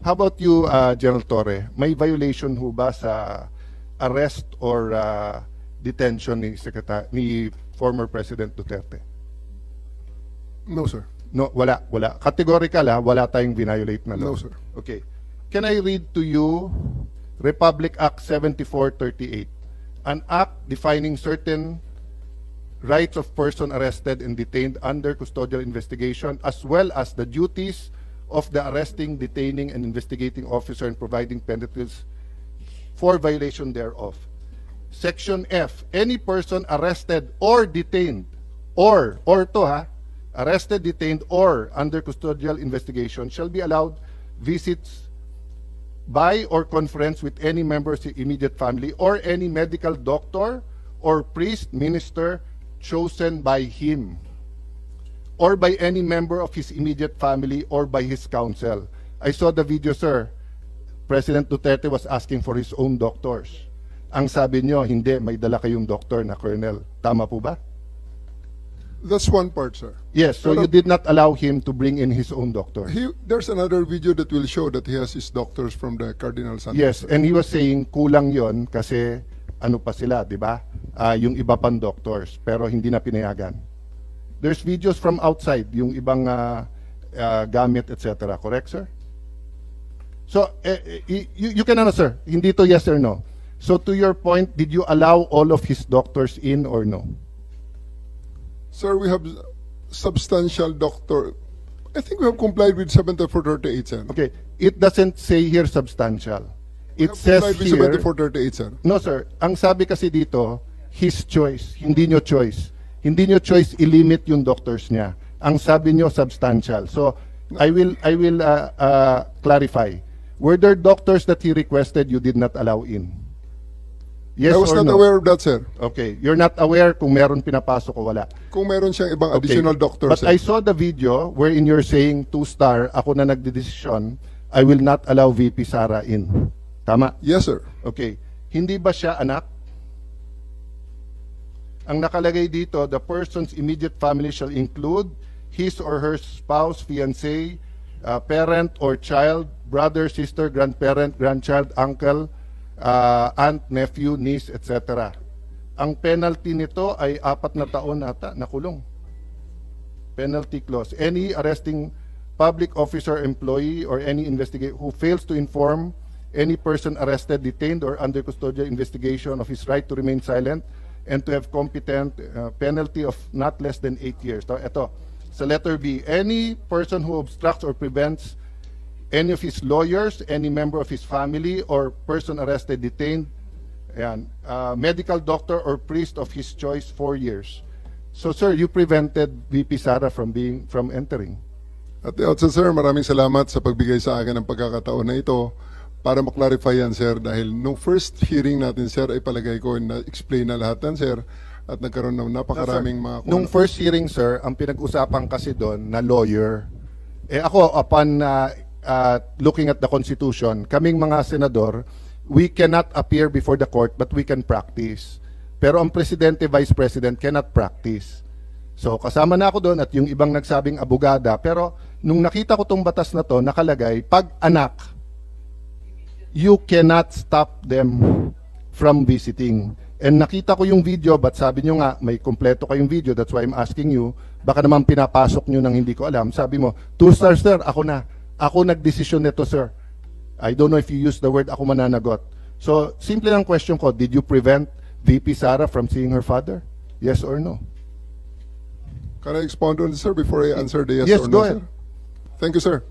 How about you, General Torre? May violation ho ba sa arrest or detention ni former President Duterte? No, sir. No, wala. Categorical wala tayong violate na law. No, sir. Okay. Can I read to you Republic Act 7438, an act defining certain rights of person arrested and detained under custodial investigation, as well as the duties of the arresting, detaining, and investigating officer and providing penalties for violation thereof. Section F, any person arrested or detained, arrested, detained, or under custodial investigation shall be allowed visits by or conference with any member of the immediate family or any medical doctor or priest, minister chosen by him, or by any member of his immediate family or by his counsel. I saw the video, sir. President Duterte was asking for his own doctors. Ang sabi nyo, hindi, may dala kayong doktor na colonel. Tama po ba? That's one part, sir. Yes, so you did not allow him to bring in his own doctor. There's another video that will show that he has his doctors from the Cardinal Santos. Yes, and he was saying kulang yon kasi ano pa sila, di ba? Yung iba pang doctors, pero hindi na pinayagan. There's videos from outside, yung ibang gamit, etc. Correct, sir? So, you can answer. Hindi to yes or no. So, to your point, did you allow all of his doctors in or no? Sir, we have substantial doctor. I think we have complied with 7438, sir. Okay. It doesn't say here substantial. It says here... 7438, sir. No, sir. Ang sabi kasi dito, his choice. Hindi nyo choice. Hindi nyo choice i-limit yung doctors niya. Ang sabi nyo substantial. So, I will clarify. Were there doctors that he requested you did not allow in? Yes I was or not no? aware of that, sir. Okay. You're not aware kung meron pinapasok o wala. Kung meron siyang ibang additional doctors, But sir. I saw the video wherein you're saying 2-star, ako na nagdedesisyon, I will not allow VP Sara in. Tama? Yes, sir. Okay. Hindi ba siya anak? Ang nakalagay dito, the person's immediate family shall include his or her spouse, fiancé, parent or child, brother, sister, grandparent, grandchild, uncle, aunt, nephew, niece, etc. Ang penalty nito ay 4 na taon ata na kulong. Penalty clause. Any arresting public officer, employee, or any investigator who fails to inform any person arrested, detained, or under custodial investigation of his right to remain silent and to have competent penalty of not less than 8 years. So, ito, sa letter B, any person who obstructs or prevents any of his lawyers, any member of his family, or person arrested, detained, medical doctor or priest of his choice 4 years. So, sir, you prevented VP Sara from entering. At the outset, sir, maraming salamat sa pagbigay sa akin ng pagkakataon na ito para maklarify yan, sir, dahil nung first hearing natin, sir, ay palagay ko na-explain na lahat yan, sir, at nagkaroon ng napakaraming mga... Nung first hearing, sir, ang pinag-usapan kasi doon na lawyer, ako, upon looking at the Constitution, kaming mga senador, we cannot appear before the court but we can practice. Pero ang presidente, vice president cannot practice. So kasama na ako doon at yung ibang nagsabing abogada. Pero nung nakita ko tong batas na to, nakalagay, pag anak, you cannot stop them from visiting. And nakita ko yung video, but sabi nyo nga, may kompleto kayong video, that's why I'm asking you, baka naman pinapasok nyo nang hindi ko alam. Sabi mo, 2-star, sir, ako na. Ako nagdesisyon nito, sir. I don't know if you use the word ako mananagot. So, simple lang question ko, did you prevent VP Sara from seeing her father? Yes or no? Can I expound on this, sir, before I answer the yes, Yes, or go no, ahead. sir? Thank you, sir.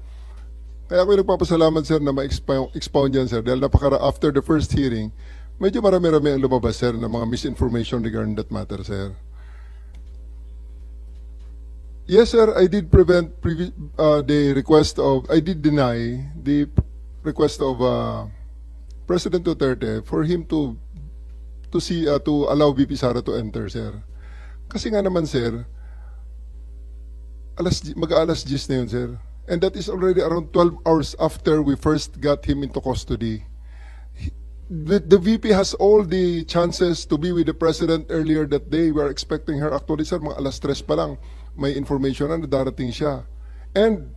Kaya ako nagpapasalamat, sir, na ma-expound yan, sir. Dahil after the first hearing, medyo marami-rami ang lumabas, sir, ng mga misinformation regarding that matter, sir. Yes, sir, I did prevent the request of, I did deny the request of President Duterte for him to allow VP Sara to enter, sir. Kasi nga naman, sir, mag-alas 10 na yun, sir. And that is already around 12 hours after we first got him into custody. The VP has all the chances to be with the President earlier that day. We are expecting her. Actually, sir, mga alas 3 pa lang, may information na darating siya. And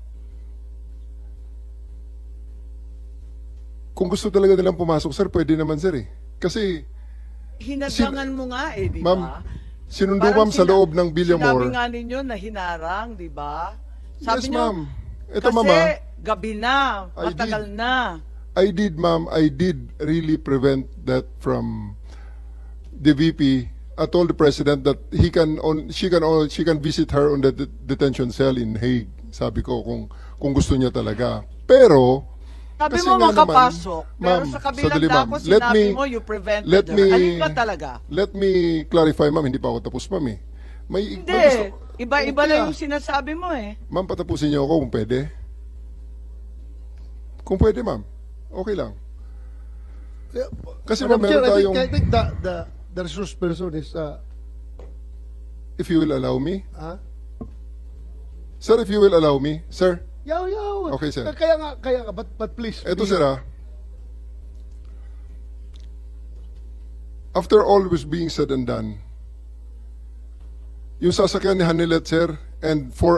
kung gusto talaga nilang pumasok, sir, pwede naman, sir, eh. Kasi, Hinadlangan mo nga eh, di ma'am, ba? sinundo, Parang ma'am, sa loob ng Sinabi Villamor. nga ninyo na hinarang, di ba? Yes, Sabi ma'am. nyo, Ito, kasi ma'am, gabi na, I matagal did. na. I did, ma'am, I did really prevent that from the VP. I told the president that she can visit her on the detention cell in Hague. Sabi ko kung gusto niya talaga. Pero Sabi kasi mo nga makapasok, naman, pero ma'am, sa kabilang sandali, ma'am. dako sinabi mo you prevented let her. me, Alin ba talaga? Let me clarify, ma'am, hindi pa ako tapos, ma'am, eh. Hindi, iba-iba na yung sinasabi mo eh. Ma'am, patapusin niyo ako kung pwede. Kung pwede, ma'am. Okay lang. Kasi, ma'am, Madam Chair, meron tayong, I think the resource person is if you will allow me. ah, Sir, if you will allow me. Sir, yaw. Okay, sir. Kaya nga, but please. eto, sir, ah. After all was being said and done, yung sasakyan ni Hanilet, sir, and 5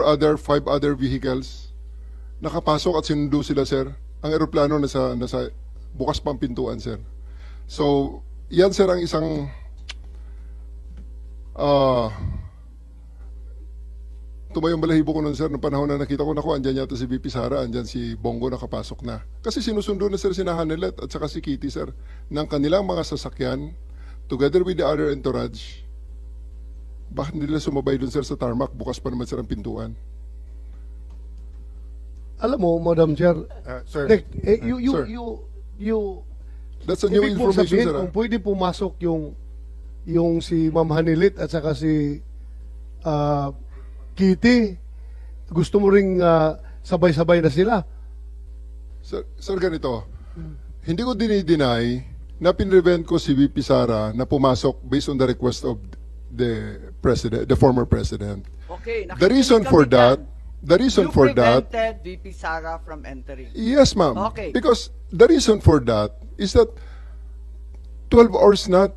other vehicles, nakapasok at sinundo sila, sir. Ang eroplano nasa bukas pang pintuan, sir. So, yan, sir, ang isang tumayong balahibo ko nun, sir, nung panahon na nakita ko, naku, andyan yata si VP Sara, andyan si Bongo nakapasok na. Kasi sinusundo na, sir, si Hanilet at saka si Kitty, sir, ng kanilang mga sasakyan, together with the other entourage. Bakit nila sumabay dun, sir, sa tarmac? Bukas pa naman, sir, ang pintuan. Alam mo, Madam Chair, Sir, Nick, Sir. you That's a new ibig mong information, sabihin sir. kung pwede pumasok yung si Ma'am Hanilit at saka si Kitty, gusto mo ring sabay-sabay na sila. Sir, ganito. Hindi ko dinideny na pinrevent ko si VP Sara na pumasok based on the request of the former president. Okay, The reason for that, you prevented VP Sara from entering. yes, ma'am. Okay. Because the reason for that is that 12 hours na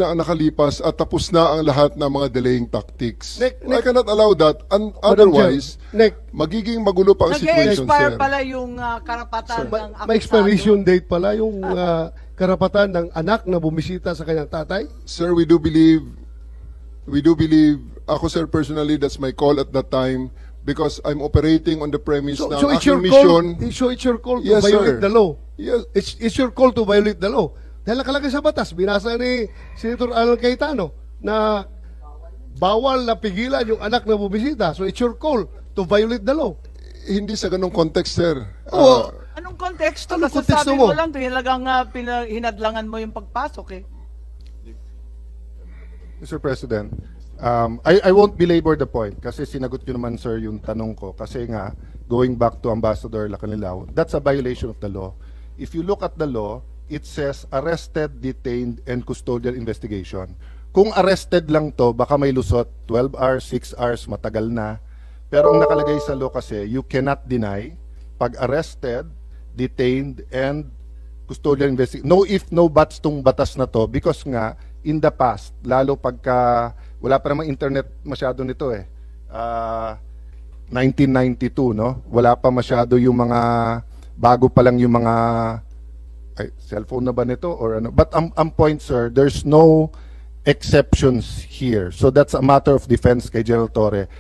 ang nakalipas at tapos na ang lahat ng mga delaying tactics. Nick, I cannot allow that. Madam Otherwise, Chair, Nick, magiging magulo pa ang situation, Nag-expire sir. pala yung karapatan ng akusado. may expiration date pala yung karapatan ng anak na bumisita sa kanyang tatay. Sir, we do believe, ako, sir, personally, that's my call at that time because I'm operating on the premise na So ang it's your aking call. mission. So it's your call to Yes, violate sir. the law. Yes, It's your call to violate the law. Dahil nakalagay sa batas, binasa ni Senator Alan Cayetano na bawal na pigilan yung anak na bumisita. So it's your call to violate the law. hindi sa ganong context, sir. Oo. Anong konteksto? Anong Kasasabi konteksto mo mo? lang, talagang hinadlangan mo yung pagpasok eh. Mr. President, I won't belabor the point kasi sinagot nyo naman, sir, yung tanong ko. Kasi nga, going back to Ambassador Lacanilao, that's a violation of the law. If you look at the law, it says arrested, detained, and custodial investigation. Kung arrested lang to, baka may lusot, 12 hours, 6 hours, matagal na. Pero ang nakalagay sa law kasi, you cannot deny pag arrested, detained, and custodial investigation. No if, no buts tong batas na to because nga, in the past, lalo pagka, wala pa namang internet masyado nito eh. 1992, no? Wala pa masyado yung mga, bago pa lang yung mga, cellphone na ba nito or ano? But ang point, sir, there's no exceptions here. So that's a matter of defense kay General Torre.